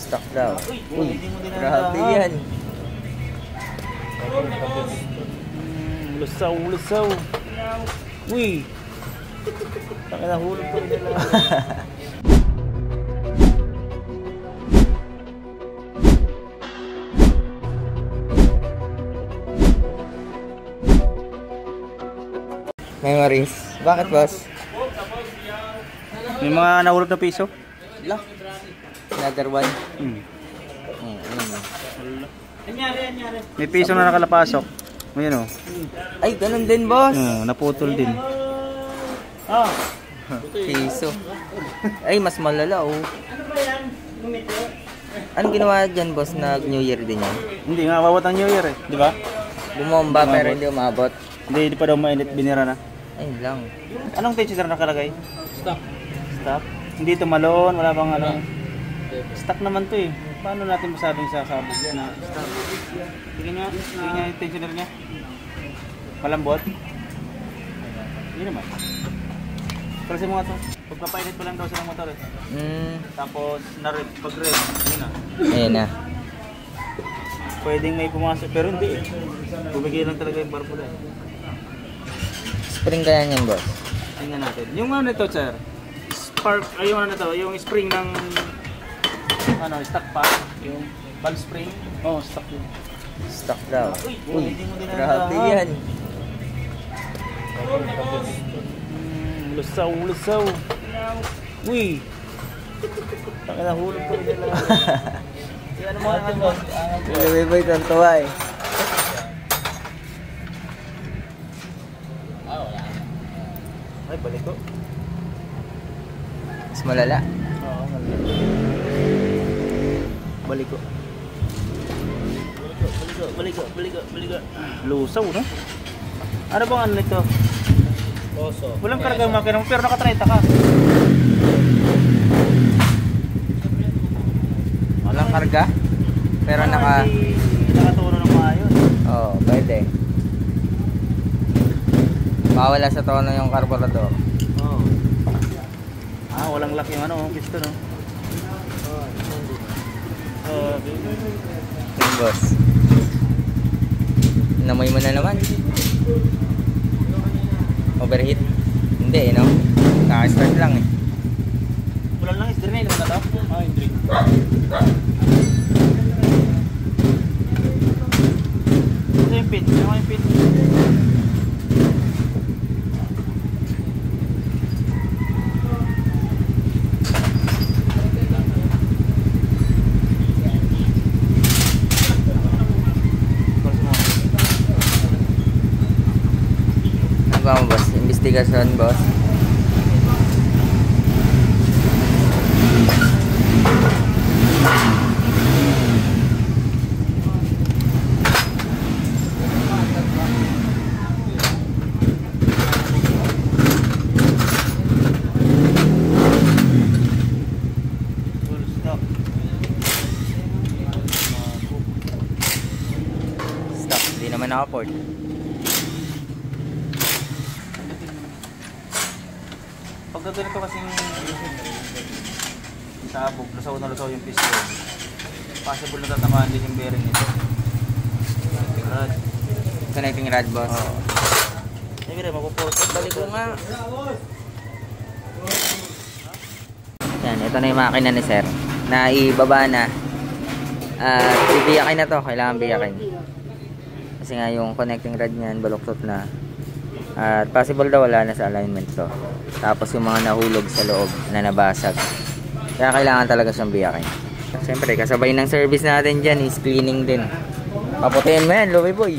Stock daw. Uy, grabe yan. Lusaw. Uy. Taka nahulog pa rin nila. Memories. Bakit, boss? May mga nahulog na piso? Lah. Another one. May piso na nakalapasok. Ayan o. Ay, ganun din, boss. Naputol din. Piso. Ay, mas malala, oh. Anong ginawa dyan, boss? Nag-New Year din yan? Hindi nga, awat ang New Year eh. Di ba? Bumomba pero hindi umabot. Hindi pa daw mainit, binira na. Ayun lang. Anong temperature nakalagay? Stock. Hindi ito malon, wala bang ano. Stock naman to eh. Paano natin masabing sasabog yan ha? Stock. Tingnan niya yung tensioner niya. Malambot. Hindi naman. Kasi mga to, pagpapainit pa lang daw silang motor eh. Tapos pag-red, yun na. Ayun na. Pwedeng may pumasok pero hindi eh. Bumigay lang talaga yung barbula eh. Spring kaya niyan, boss? Tingnan natin. Yung ano ito, sir? Spark, ay yung ano ito, yung spring ng ano, stock pa, yung valve spring. Oh, stock yun. Stock daw. Uy, grabe yan. Lusaw. Uy. Taka nahulog pa rin nila. Yan mga natin, boss. Ilaway ito ang tuwa eh. Ay, balik ko. Mas malala. Oo, malala. Balik ko. Lusaw, no? Ano bang ano nito? Oso. Walang karga makina mo, pero naka-30 ka. Walang karga? Pero nakatuno ng maayos. Oo, pwede. Mawala sa tono yung carburetor. Oo. Walang lock yung ano, piston, no? Yung boss. Namoy mo na naman. Overheat? Hindi eh, no? Kaka-start lang eh. Wala lang, is-drain naman na ito? Hindi. Ito yung pin. Ano yung pin? Ano mo, boss? Investigasyon, boss? Stop. Hindi naman naka-port. Pagdato nito kasing sabog, lusaw yung piston. Possible na tatamaan din yung bearing nito. Connecting rod. Connecting rod, boss? Oo. Sige rin, mapupulot. Balik ko nga. Yan, ito na yung makina ni sir. Naibaba na. Ibiyakin na to. Kailangan biyakin. Kasi nga yung connecting rod niyan, baluktot na. At possible daw wala na sa alignment to. Tapos yung mga nahulog sa loob na nabasag. Kaya kailangan talaga siyang biyakin. Siyempre, kasabay ng service natin dyan is cleaning din. Paputihin mo yan, Louie boy.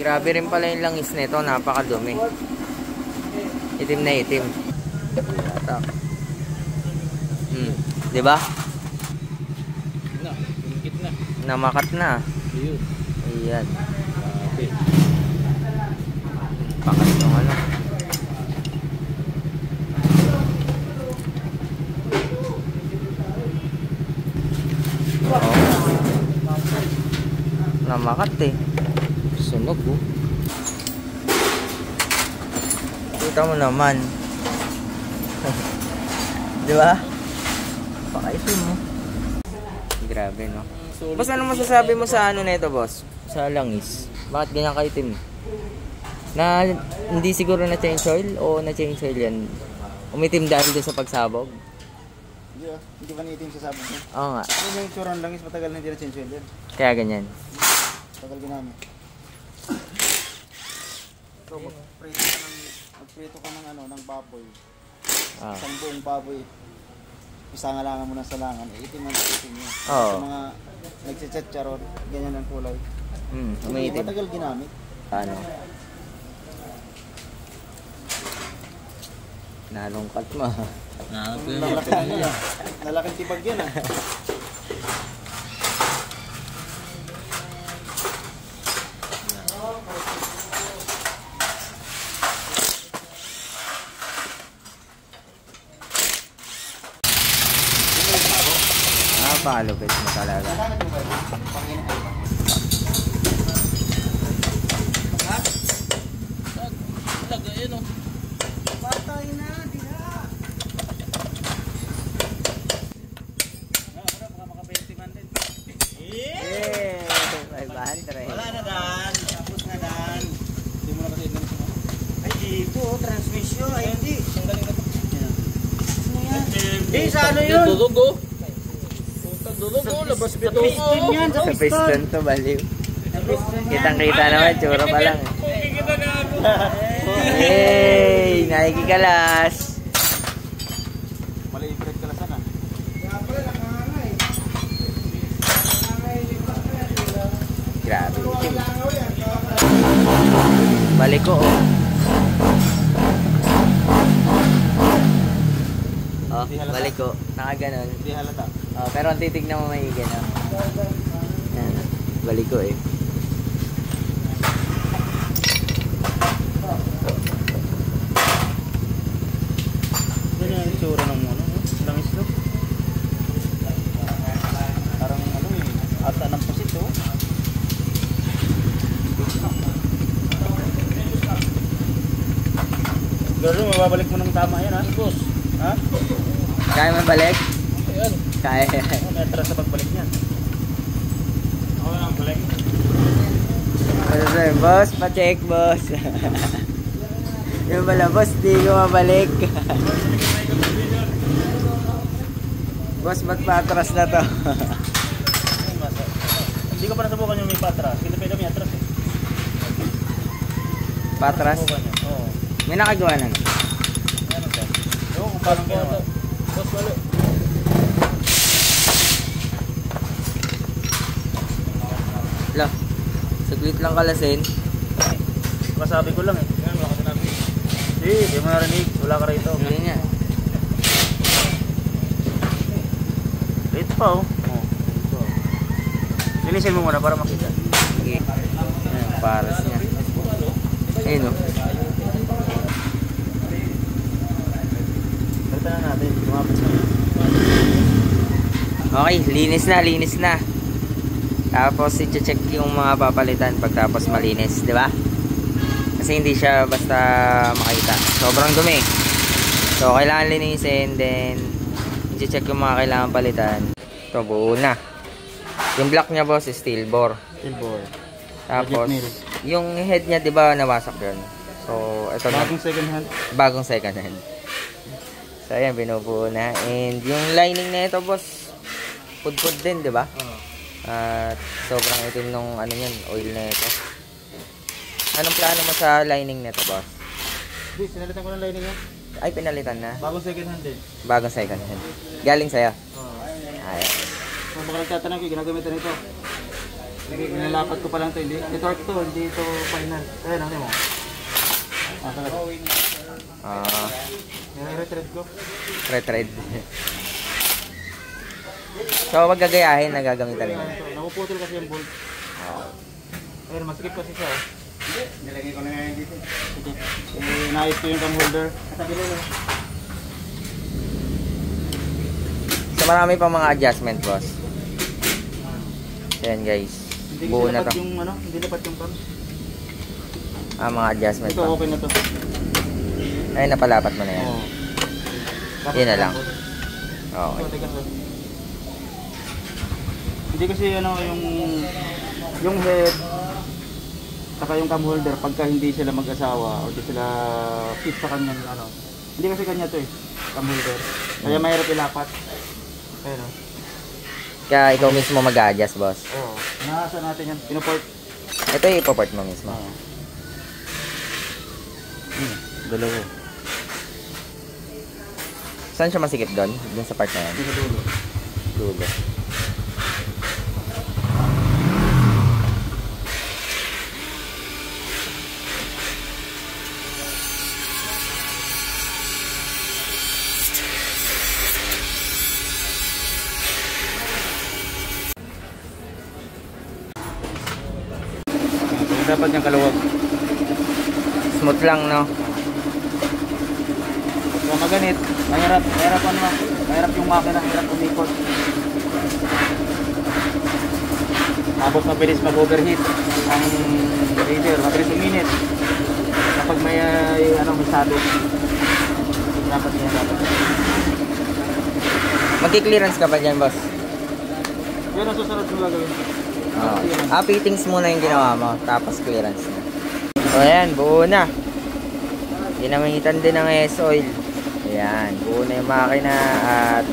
Grabe rin pala yung langis nito, napakadumi. Itim na itim. Di ba? Namakat na. Ayan. Pakat yung ano. Oo. Namakat eh. Sunog oh. Kita mo naman. Di ba? Pakaitin mo. Grabe no. Boss, ano masasabi mo sa ano nito, boss? Sa langis. Bakit ganyan kaitim? Na hindi siguro na change oil o na change oil yan? Umitim dahil doon sa pagsabog? Hindi ah. Hindi ba niitim sa sabog niya? Oo nga. Ano yung tsura ng langis? Matagal na hindi na change oil yan. Kaya ganyan. Tagal ginamit. So, magprito ka ng ano, ng baboy. Ah. Isang buong baboy. Isangalangan mo na sa langan. Itim ang itim niya. Oo. Sa mga nagsisetcharon, ganyan ang kulay. Umitim. Matagal ginamit. Ano? Nalungkat mo. Nalaking tibag yan ah. Napalupit mo talaga. Patay na, di na. Eh, 500. Wala na Dan. Tapos na Dan. Hindi mo na kasi ilan siya. Ay, dito. Transmission. Ay, hindi. Ang galing na ito. Ano yan? Eh, sa ano yun? Dudugo. Dudugo. Labas pito ko. Piston yan. Sa Sa piston. piston to, baliw. Sa piston yan. Kitang-kita naman, tsura pa lang. Kikita na ako. Hey, nakikikalas. Mali i-break ka na sana. Grabe. Itim. Balik ko, oh. Oh, balik ko. Nakaganon. Hindi halata. Oh, pero ang titignan mo may gano'n. Yan. Balik ko eh. Ganyan yung itsura ng ano. Langis no? Parang ano eh. Ata ng pusit oh. Garo, mababalik mo ng tama yan ha? Boss. Ha? Kaya mo balik? Ayan. Kaya. Oh, may atras sa pagbalik niyan. Ako lang balik. Ano sa'yo, boss? Pa-check, boss. Yung pala, boss, di ko mabalik. Boss, ba't pa-atras na to? Hindi ko pa nasubukan yung may patras. Kasi pwede may atras eh. Patras? Subukan niya. Oo. May nakagawa na. Ano ba? Oo, kung parang ginawa. Boss, wala. Lo, saglit lang kalasin. Kasabi ko lang eh. Yan, wala ka sinabi. Hindi mo narinig. Wala ka rito. Hindi nga. Ito pa oh. Ito. Linisin mo muna para makita. Sige. Ayan, paras niya. Ayun, oh. Balitan na natin. Lumapit sa Okay, linis na. Tapos i-check yung mga papalitan pagtapos malinis, di ba? Kasi hindi siya basta makita. Sobrang dumi. So, kailangan linisin, then i-check yung mga kailangan palitan. Ito, buo na. Yung block niya, boss, is steel bore. Silver. Tapos, Budget meal. yung head niya, di ba, nawasak yun? So, ito na. Bagong second hand. Bagong second hand. So, ayan, binubuo na. And yung lining na ito, boss, pudpud din, di ba? At sobrang itim nung ano yun, oil na ito. Anong plano mo sa lining nito, boss? Hindi, sinalitan ko ng lining yan. Ay, pinalitan na. Bagong second hand din. Bagong second hand. Galing sa'yo. Ay, Kung baka nagtatanong ko, ginagamitan ito. Nilalapat ko pa lang ito. Hindi torque ito, hindi ito final. Ayan, ano mo? Tagal. Nire-retread ko. retread. So, wag gagayahin, nagagamitan rin. Nakuputol kasi yung bolt. Ayun, masikip kasi siya. Hindi, nilagay ko na ngayon dito. Sige. Naayos ko yung cam holder. Katabi na lang. So, marami pang mga adjustment, boss. Ayan guys. Hindi Buo kasi na dapat to. yung ano, hindi dapat yung cam. Mga adjustment Ito pa. okay na to. Ay, napalapat mo na yan. Oo. Yun na lang. Okay. Okay. Teka. Hindi kasi ano yung head saka yung cam holder pagka hindi sila mag-asawa o hindi sila fit sa kanya ano. Hindi kasi kanya to eh, cam holder. Kaya mahirap ilapat. Ayun oh. Kaya ikaw mismo mag-adjust, boss. Oo. Nasa natin yan. Pinuport. Ito yung ipoport mo mismo. Oo. Dalawa. Saan siya masikip doon? Doon sa part na yan? Sa dulo. Dulo. Dapat niyang kaluwag. Smooth lang, no? So maganit, mahirap ano, mahirap yung makina, mahirap umikot. Tapos mabilis mag-overheat ang raider, mabilis uminit. Kapag may may sabit, dapat niya dapat. Magki-clearance ka pa dyan, boss? Yun ang susunod mo gagawin. Fittings muna yung ginawa mo, tapos clearance na. So ayan, buo na. Ginamitan din ng S-oil. Ayan, buo na yung makina at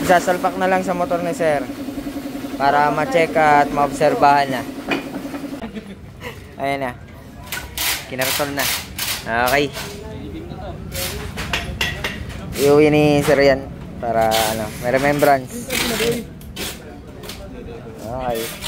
sasalpak na lang sa motor ni sir para ma-check at maobserbahan na. Ayan na. Kinartol na. Okay. Iuwi ni sir yan para may remembrance. Okay.